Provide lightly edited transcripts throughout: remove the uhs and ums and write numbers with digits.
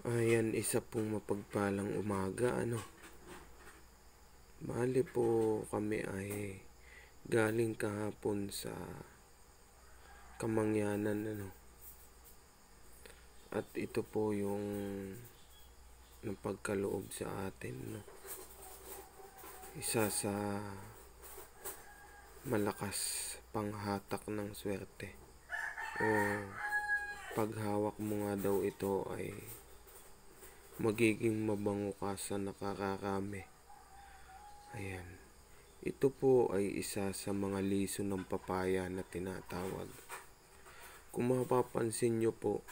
Ayan, isa pong mapagpalang umaga, Bali po kami ay galing kahapon sa Kamangyanan, At ito po yung napagkaloob sa atin, Isa sa malakas panghatak ng swerte. O paghawak mo nga daw ito ay magiging mabango ka sa nakakarami. Ayan. Ito po ay isa sa mga liso ng papaya na tinatawag. Kung mapapansin nyo po,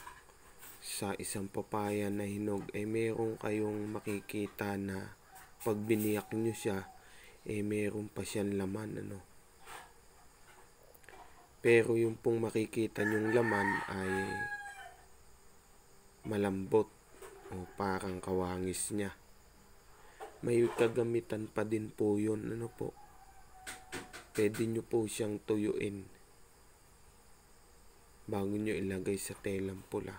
sa isang papaya na hinog ay meron kayong makikita na pag biniyak nyo siya, meron pa siyang laman, Pero yung pong makikita nyong laman ay malambot o parang kawangis niya. May kagamitan pa din po yun, Pwede nyo po siyang tuyuin bago nyo ilagay sa telang pula.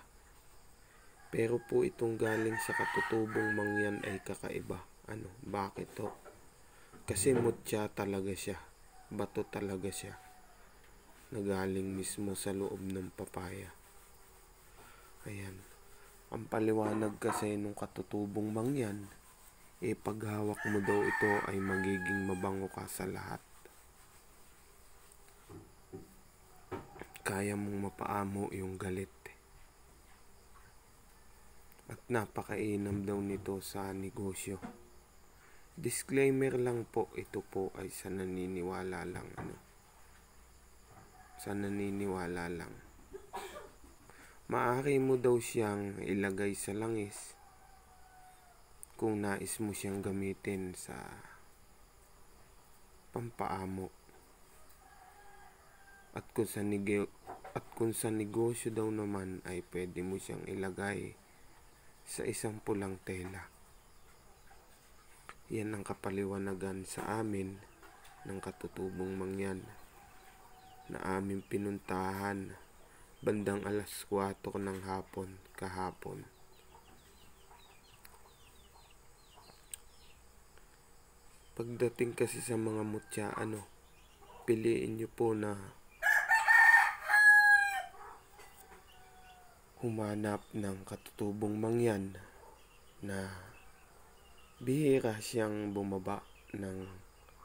Pero po itong galing sa katutubong mangyan ay kakaiba. Bakit to? Kasi mutya talaga siya. Bato talaga siya. Nagaling mismo sa loob ng papaya. Ayan. Ang paliwanag kasi nung katutubong mangyan, paghawak mo daw ito ay magiging mabango ka sa lahat. Kaya mong mapaamo yung galit. At napakainam daw nito sa negosyo. Disclaimer lang po, ito po ay sa naniniwala lang, Sa naniniwala lang. Maaari mo daw siyang ilagay sa langis kung nais mo siyang gamitin sa pampaamo. At kung sa negosyo daw naman ay pwede mo siyang ilagay sa isang pulang tela. Yan ang kapaliwanagan sa amin ng katutubong mangyan na aming pinuntahan bandang 4:00 ng hapon kahapon. Pagdating kasi sa mga mutya, piliin nyo po na humanap ng katutubong mangyan na bihira siyang bumaba ng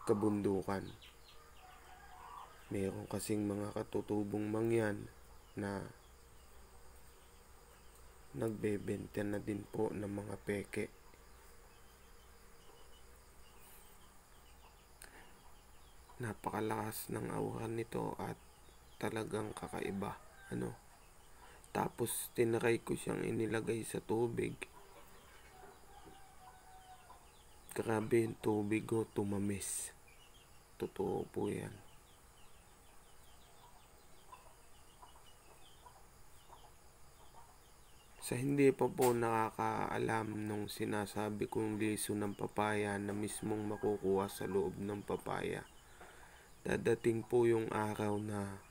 kabundukan. Meron kasing mga katutubong mangyan na nagbebenta na din po ng mga peke. Napakalakas ng aura nito at talagang kakaiba, Tapos tinry ko siyang inilagay sa tubig. Grabe yung tubig ko, tumamis. Totoo po yan. Sa hindi pa po nakakaalam nung sinasabi kong liso ng papaya na mismong makukuha sa loob ng papaya, dadating po yung araw na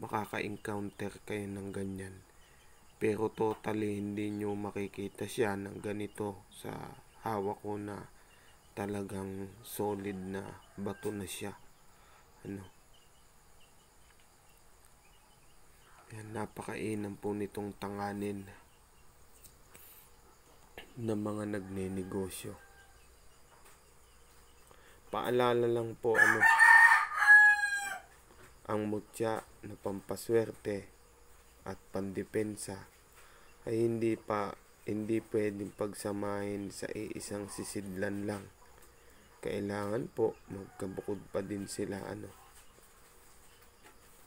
makaka-encounter kayo ng ganyan. Pero totally hindi nyo makikita siya ng ganito sa hawak ko na talagang solid na bato na siya. Yan, napakainam po nitong tanganin ng mga nagnenegosyo. Paalala lang po, ang mutya na pampaswerte at pandepensa ay hindi pwedeng pagsamahin sa iisang sisidlan lang. Kailangan po magkabukod pa din sila,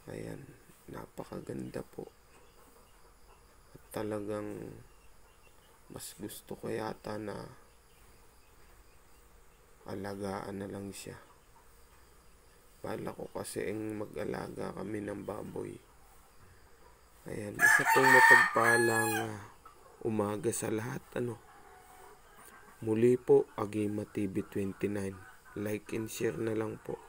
Ayan, napakaganda po. At talagang mas gusto ko yata na alagaan na lang siya. Bala ko kasi mag-alaga kami ng baboy. Ayan, isa pong mapagpalang umaga sa lahat, Muli po, Agima TV 29. Like and share na lang po.